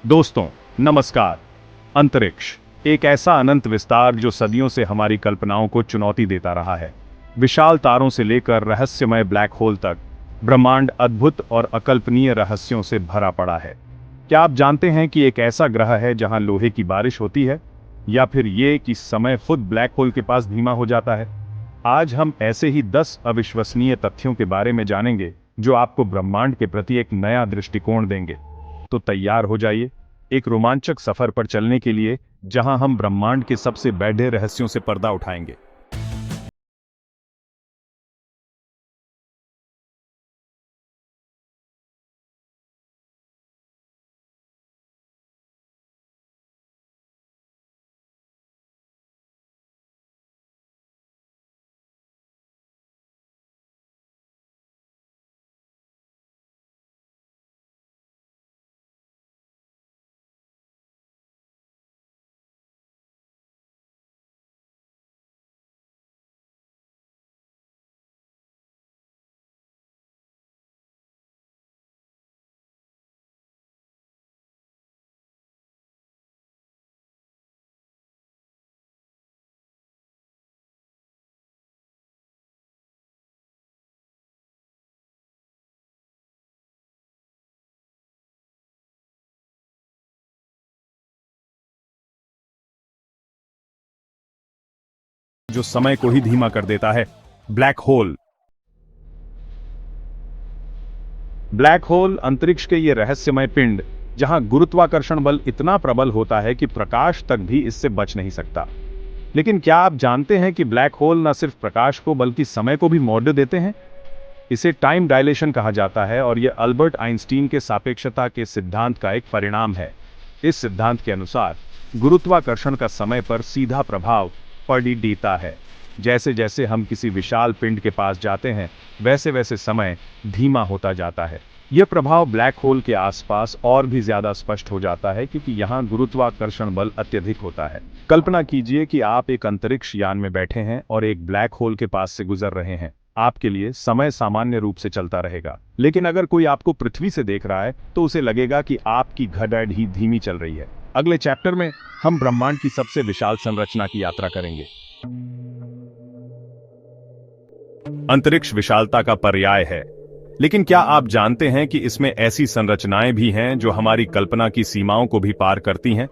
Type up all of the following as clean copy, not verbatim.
दोस्तों नमस्कार। अंतरिक्ष एक ऐसा अनंत विस्तार जो सदियों से हमारी कल्पनाओं को चुनौती देता रहा है। विशाल तारों से लेकर रहस्यमय ब्लैक होल तक ब्रह्मांड अद्भुत और अकल्पनीय रहस्यों से भरा पड़ा है। क्या आप जानते हैं कि एक ऐसा ग्रह है जहां लोहे की बारिश होती है, या फिर ये कि समय खुद ब्लैक होल के पास धीमा हो जाता है? आज हम ऐसे ही 10 अविश्वसनीय तथ्यों के बारे में जानेंगे जो आपको ब्रह्मांड के प्रति एक नया दृष्टिकोण देंगे। तो तैयार हो जाइए एक रोमांचक सफर पर चलने के लिए, जहां हम ब्रह्मांड के सबसे बैठे रहस्यों से पर्दा उठाएंगे। जो समय को ही धीमा कर देता है, ब्लैक होल। ब्लैक होल अंतरिक्ष के ये रहस्यमय पिंड जहां गुरुत्वाकर्षण बल इतना प्रबल होता है कि प्रकाश तक भी इससे बच नहीं सकता। लेकिन क्या आप जानते हैं कि ब्लैक होल न सिर्फ प्रकाश को बल्कि समय को भी मौड्य देते हैं? इसे टाइम डायलेशन कहा जाता है और यह अल्बर्ट आइंस्टीन के सापेक्षता के सिद्धांत का एक परिणाम है। इस सिद्धांत के अनुसार गुरुत्वाकर्षण का समय पर सीधा प्रभाव पड़ता है। जैसे जैसे हम किसी विशाल पिंड के पास जाते हैं, वैसे वैसे समय धीमा होता जाता है। यह प्रभाव ब्लैक होल के आसपास और भी ज्यादा स्पष्ट हो जाता है क्योंकि यहां गुरुत्वाकर्षण बल अत्यधिक होता है। कल्पना कीजिए कि आप एक अंतरिक्ष यान में बैठे हैं और एक ब्लैक होल के पास से गुजर रहे हैं। आपके लिए समय सामान्य रूप से चलता रहेगा, लेकिन अगर कोई आपको पृथ्वी से देख रहा है तो उसे लगेगा कि आपकी घड़ी ही धीमी चल रही है। अगले चैप्टर में हम ब्रह्मांड की सबसे विशाल संरचना की यात्रा करेंगे। अंतरिक्ष विशालता का पर्याय है, लेकिन क्या आप जानते हैं कि इसमें ऐसी संरचनाएं भी हैं जो हमारी कल्पना की सीमाओं को भी पार करती हैं?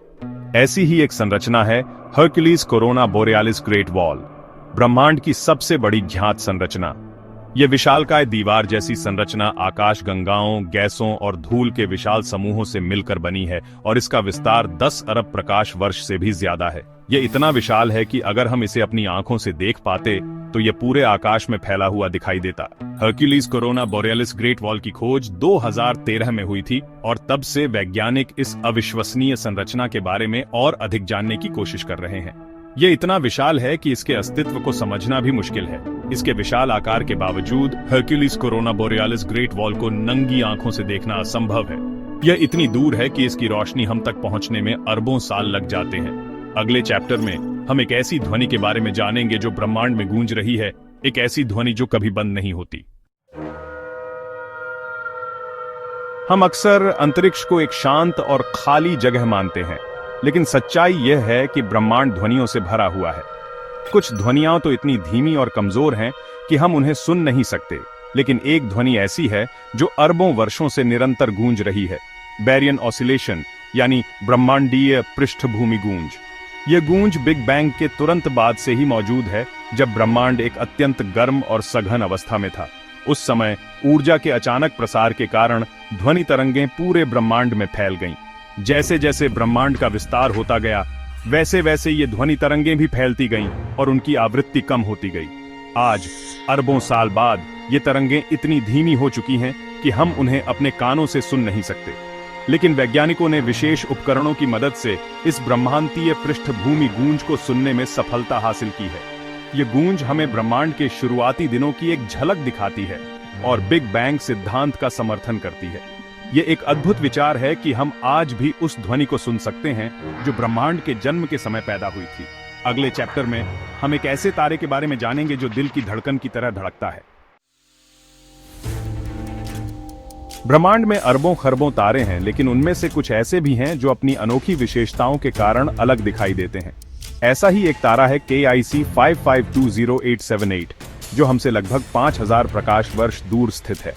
ऐसी ही एक संरचना है Hercules corona borealis great wall, ब्रह्मांड की सबसे बड़ी ज्ञात संरचना। यह विशालकाय दीवार जैसी संरचना आकाश गंगाओं, गैसों और धूल के विशाल समूहों से मिलकर बनी है और इसका विस्तार 10 अरब प्रकाश वर्ष से भी ज्यादा है। यह इतना विशाल है कि अगर हम इसे अपनी आंखों से देख पाते तो यह पूरे आकाश में फैला हुआ दिखाई देता। Hercules corona borealis great wall की खोज 2013 में हुई थी और तब से वैज्ञानिक इस अविश्वसनीय संरचना के बारे में और अधिक जानने की कोशिश कर रहे हैं। यह इतना विशाल है कि इसके अस्तित्व को समझना भी मुश्किल है। इसके विशाल आकार के बावजूद Hercules corona borealis great wall को नंगी आंखों से देखना असंभव है। यह इतनी दूर है कि इसकी रोशनी हम तक पहुंचने में अरबों साल लग जाते हैं। अगले चैप्टर में हम एक ऐसी ध्वनि के बारे में जानेंगे जो ब्रह्मांड में गूंज रही है, एक ऐसी ध्वनि जो कभी बंद नहीं होती। हम अक्सर अंतरिक्ष को एक शांत और खाली जगह मानते हैं, लेकिन सच्चाई यह है कि ब्रह्मांड ध्वनियों से भरा हुआ है। कुछ ध्वनियां तो इतनी धीमी और कमजोर हैं कि हम उन्हें सुन नहीं सकते, लेकिन एक ध्वनि ऐसी है जो अरबों वर्षों से निरंतर गूंज रही है। बैरियन ऑसिलेशन यानी ब्रह्मांडीय पृष्ठभूमि गूंज। यह गूंज बिग बैंग के तुरंत बाद से ही मौजूद है, जब ब्रह्मांड एक अत्यंत गर्म और सघन अवस्था में था। उस समय ऊर्जा के अचानक प्रसार के कारण ध्वनि तरंगें पूरे ब्रह्मांड में फैल गईं। जैसे जैसे ब्रह्मांड का विस्तार होता गया, वैसे वैसे ये ध्वनि तरंगें भी फैलती गईं और उनकी आवृत्ति कम होती गई। आज अरबों साल बाद ये तरंगें इतनी धीमी हो चुकी हैं कि हम उन्हें अपने कानों से सुन नहीं सकते, लेकिन वैज्ञानिकों ने विशेष उपकरणों की मदद से इस ब्रह्मांडीय पृष्ठभूमि गूंज को सुनने में सफलता हासिल की है। ये गूंज हमें ब्रह्मांड के शुरुआती दिनों की एक झलक दिखाती है और बिग बैंग सिद्धांत का समर्थन करती है। ये एक अद्भुत विचार है कि हम आज भी उस ध्वनि को सुन सकते हैं जो ब्रह्मांड के जन्म के समय पैदा हुई थी। अगले चैप्टर में हम एक ऐसे तारे के बारे में जानेंगे जो दिल की धड़कन की तरह धड़कता है। ब्रह्मांड में अरबों खरबों तारे हैं, लेकिन उनमें से कुछ ऐसे भी हैं जो अपनी अनोखी विशेषताओं के कारण अलग दिखाई देते हैं। ऐसा ही एक तारा है KIC 55200878, जो हमसे लगभग 5000 प्रकाश वर्ष दूर स्थित है।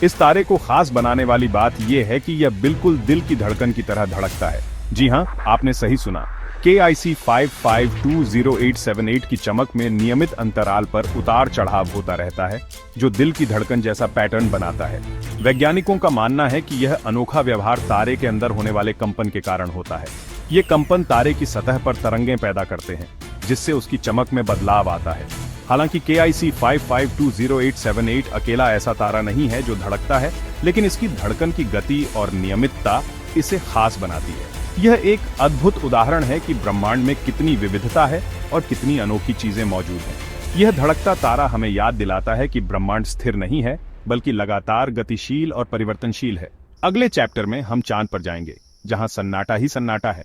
इस तारे को खास बनाने वाली बात यह है कि यह बिल्कुल दिल की धड़कन की तरह धड़कता है। जी हाँ, आपने सही सुना। KIC 55200878 की चमक में नियमित अंतराल पर उतार चढ़ाव होता रहता है, जो दिल की धड़कन जैसा पैटर्न बनाता है। वैज्ञानिकों का मानना है कि यह अनोखा व्यवहार तारे के अंदर होने वाले कंपन के कारण होता है। ये कंपन तारे की सतह पर तरंगें पैदा करते हैं, जिससे उसकी चमक में बदलाव आता है। हालांकि KIC 55200878 अकेला ऐसा तारा नहीं है जो धड़कता है, लेकिन इसकी धड़कन की गति और नियमितता इसे खास बनाती है। यह एक अद्भुत उदाहरण है कि ब्रह्मांड में कितनी विविधता है और कितनी अनोखी चीजें मौजूद हैं। यह धड़कता तारा हमें याद दिलाता है कि ब्रह्मांड स्थिर नहीं है, बल्कि लगातार गतिशील और परिवर्तनशील है। अगले चैप्टर में हम चांद पर जाएंगे, जहां सन्नाटा ही सन्नाटा है।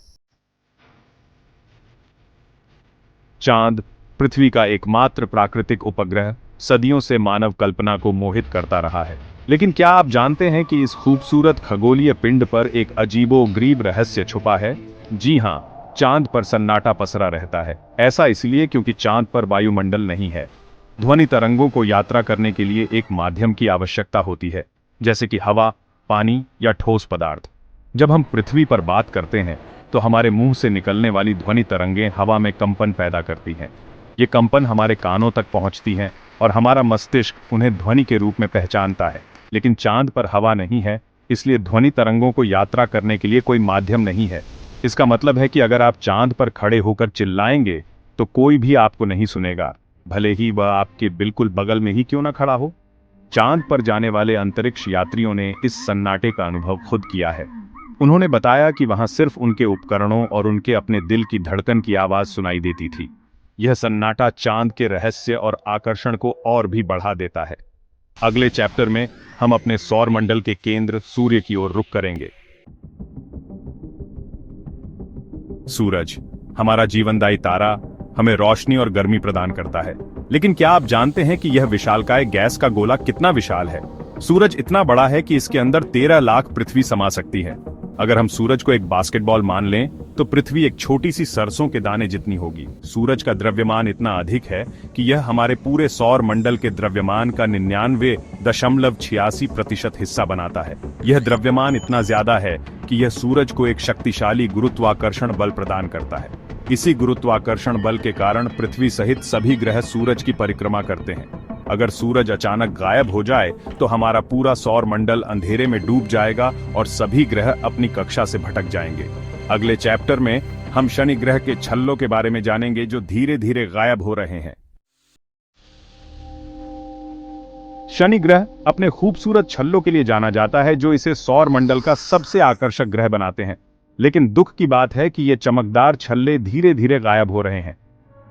चांद, पृथ्वी का एकमात्र प्राकृतिक उपग्रह, सदियों से मानव कल्पना को मोहित करता रहा है। लेकिन क्या आप जानते हैं कि इस खूबसूरत खगोलीय पिंड पर एक अजीबोगरीब रहस्य छुपा है? जी हाँ, चांद पर सन्नाटा पसरा रहता है। ऐसा इसलिए क्योंकि चांद पर वायुमंडल नहीं है। ध्वनि तरंगों को यात्रा करने के लिए एक माध्यम की आवश्यकता होती है, जैसे कि हवा, पानी या ठोस पदार्थ। जब हम पृथ्वी पर बात करते हैं तो हमारे मुंह से निकलने वाली ध्वनि तरंगें हवा में कंपन पैदा करती हैं। ये कंपन हमारे कानों तक पहुंचती हैं और हमारा मस्तिष्क उन्हें ध्वनि के रूप में पहचानता है। लेकिन चांद पर हवा नहीं है, इसलिए ध्वनि तरंगों को यात्रा करने के लिए कोई माध्यम नहीं है। इसका मतलब है कि अगर आप चांद पर खड़े होकर चिल्लाएंगे तो कोई भी आपको नहीं सुनेगा, भले ही वह आपके बिल्कुल बगल में ही क्यों ना खड़ा हो। चांद पर जाने वाले अंतरिक्ष यात्रियों ने इस सन्नाटे का अनुभव खुद किया है। उन्होंने बताया कि वहां सिर्फ उनके उपकरणों और उनके अपने दिल की धड़कन की आवाज सुनाई देती थी। यह सन्नाटा चांद के रहस्य और आकर्षण को और भी बढ़ा देता है। अगले चैप्टर में हम अपने सौर मंडल के केंद्र सूर्य की ओर रुख करेंगे। सूरज, हमारा जीवनदायी तारा, हमें रोशनी और गर्मी प्रदान करता है। लेकिन क्या आप जानते हैं कि यह विशालकाय गैस का गोला कितना विशाल है? सूरज इतना बड़ा है कि इसके अंदर 13 लाख पृथ्वी समा सकती है। अगर हम सूरज को एक बास्केटबॉल मान लें तो पृथ्वी एक छोटी सी सरसों के दाने जितनी होगी। सूरज का द्रव्यमान इतना अधिक है कि यह हमारे पूरे सौर मंडल के द्रव्यमान का 99.86% हिस्सा बनाता है। यह द्रव्यमान इतना ज्यादा है कि यह सूरज को एक शक्तिशाली गुरुत्वाकर्षण बल प्रदान करता है। इसी गुरुत्वाकर्षण बल के कारण पृथ्वी सहित सभी ग्रह सूरज की परिक्रमा करते हैं। अगर सूरज अचानक गायब हो जाए तो हमारा पूरा सौर मंडल अंधेरे में डूब जाएगा और सभी ग्रह अपनी कक्षा से भटक जाएंगे। अगले चैप्टर में हम शनि ग्रह के छल्लों के बारे में जानेंगे, जो धीरे धीरे गायब हो रहे हैं। शनि ग्रह अपने खूबसूरत छल्लों के लिए जाना जाता है, जो इसे सौर मंडल का सबसे आकर्षक ग्रह बनाते हैं। लेकिन दुख की बात है कि ये चमकदार छल्ले धीरे धीरे गायब हो रहे हैं।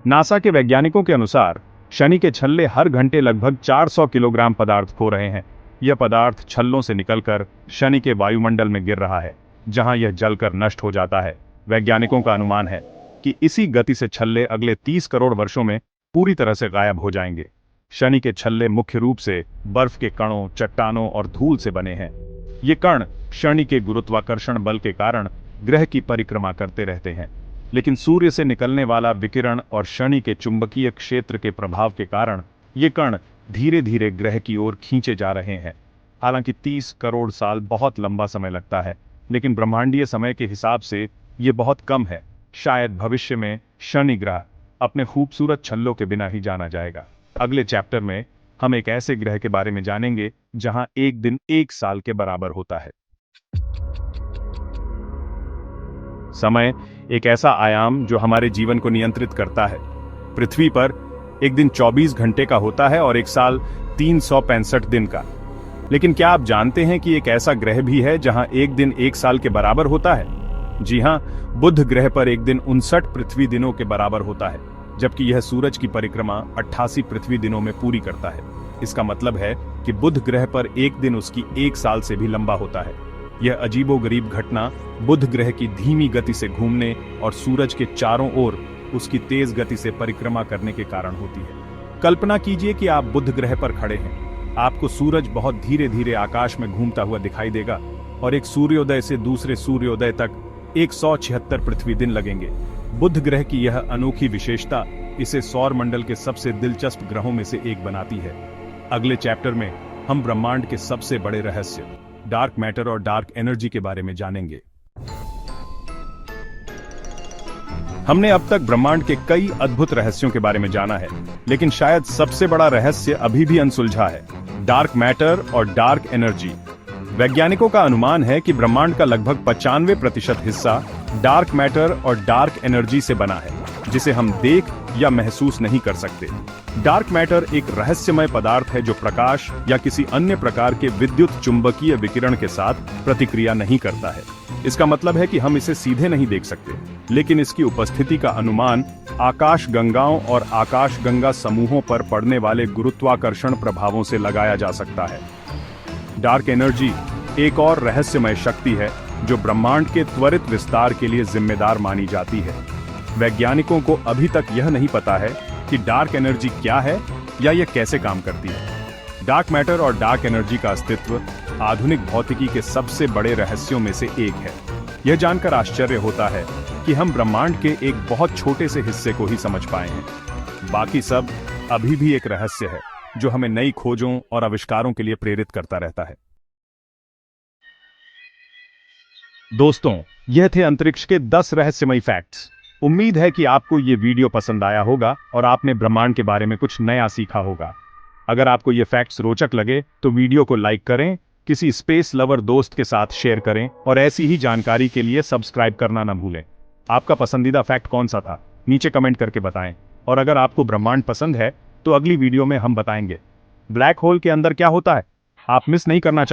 नासा के वैज्ञानिकों के अनुसार शनि के छल्ले हर घंटे लगभग 400 किलोग्राम पदार्थ खो रहे हैं। यह पदार्थ छल्लों से निकलकर शनि के वायुमंडल में गिर रहा है, जहां यह जलकर नष्ट हो जाता है। वैज्ञानिकों का अनुमान है कि इसी गति से छल्ले अगले 30 करोड़ वर्षों में पूरी तरह से गायब हो जाएंगे। शनि के छल्ले मुख्य रूप से बर्फ के कणों, चट्टानों और धूल से बने हैं। ये कण शनि के गुरुत्वाकर्षण बल के कारण ग्रह की परिक्रमा करते रहते हैं, लेकिन सूर्य से निकलने वाला विकिरण और शनि के चुंबकीय क्षेत्र के प्रभाव के कारण ये कण धीरे धीरे ग्रह की ओर खींचे जा रहे हैं। हालांकि 30 करोड़ साल बहुत लंबा समय लगता है, लेकिन ब्रह्मांडीय समय के हिसाब से ये बहुत कम है। शायद भविष्य में शनि ग्रह अपने खूबसूरत छल्लों के बिना ही जाना जाएगा। अगले चैप्टर में हम एक ऐसे ग्रह के बारे में जानेंगे जहां एक दिन 1 साल के बराबर होता है। समय एक ऐसा आयाम जो हमारे जीवन को नियंत्रित करता है। पृथ्वी पर एक दिन 24 घंटे का होता है और एक साल 365 दिन का। लेकिन क्या आप जानते हैं कि एक ऐसा ग्रह भी है जहां एक दिन 1 साल के बराबर होता है? जी हां, बुध ग्रह पर एक दिन 59 पृथ्वी दिनों के बराबर होता है, जबकि यह सूरज की परिक्रमा 88 पृथ्वी दिनों में पूरी करता है। इसका मतलब है कि बुध ग्रह पर एक दिन उसकी 1 साल से भी लंबा होता है। यह अजीबोगरीब घटना बुध ग्रह की धीमी गति से घूमने और सूरज के चारों ओर उसकी तेज गति से परिक्रमा करने के कारण होती है। कल्पना कीजिए कि आप बुध ग्रह पर खड़े हैं। आपको सूरज बहुत धीरे धीरे आकाश में घूमता हुआ दिखाई देगा और एक सूर्योदय से दूसरे सूर्योदय तक 176 पृथ्वी दिन लगेंगे। बुध ग्रह की यह अनोखी विशेषता इसे सौर मंडल के सबसे दिलचस्प ग्रहों में से एक बनाती है। अगले चैप्टर में हम ब्रह्मांड के सबसे बड़े रहस्य, डार्क मैटर और डार्क एनर्जी के बारे में जानेंगे। हमने अब तक ब्रह्मांड के कई अद्भुत रहस्यों के बारे में जाना है, लेकिन शायद सबसे बड़ा रहस्य अभी भी अनसुलझा है, डार्क मैटर और डार्क एनर्जी। वैज्ञानिकों का अनुमान है कि ब्रह्मांड का लगभग 95% हिस्सा डार्क मैटर और डार्क एनर्जी से बना है, जिसे हम देख या महसूस नहीं कर सकते। डार्क मैटर एक रहस्यमय पदार्थ है जो प्रकाश या किसी अन्य प्रकार के विद्युत चुंबकीय विकिरण के साथ प्रतिक्रिया नहीं करता है। इसका मतलब है कि हम इसे सीधे नहीं देख सकते, लेकिन इसकी उपस्थिति का अनुमान आकाश गंगाओं और आकाश गंगा समूहों पर पड़ने वाले गुरुत्वाकर्षण प्रभावों से लगाया जा सकता है। डार्क एनर्जी एक और रहस्यमय शक्ति है जो ब्रह्मांड के त्वरित विस्तार के लिए जिम्मेदार मानी जाती है। वैज्ञानिकों को अभी तक यह नहीं पता है कि डार्क एनर्जी क्या है या यह कैसे काम करती है। डार्क मैटर और डार्क एनर्जी का अस्तित्व आधुनिक भौतिकी के सबसे बड़े रहस्यों में से एक है। यह जानकर आश्चर्य होता है कि हम ब्रह्मांड के एक बहुत छोटे से हिस्से को ही समझ पाए हैं। बाकी सब अभी भी एक रहस्य है जो हमें नई खोजों और आविष्कारों के लिए प्रेरित करता रहता है। दोस्तों, यह थे अंतरिक्ष के 10 रहस्यमयी फैक्ट्स। उम्मीद है कि आपको ये वीडियो पसंद आया होगा और आपने ब्रह्मांड के बारे में कुछ नया सीखा होगा। अगर आपको ये फैक्ट्स रोचक लगे तो वीडियो को लाइक करें, किसी स्पेस लवर दोस्त के साथ शेयर करें और ऐसी ही जानकारी के लिए सब्सक्राइब करना न भूलें। आपका पसंदीदा फैक्ट कौन सा था, नीचे कमेंट करके बताएं। और अगर आपको ब्रह्मांड पसंद है तो अगली वीडियो में हम बताएंगे ब्लैक होल के अंदर क्या होता है। आप मिस नहीं करना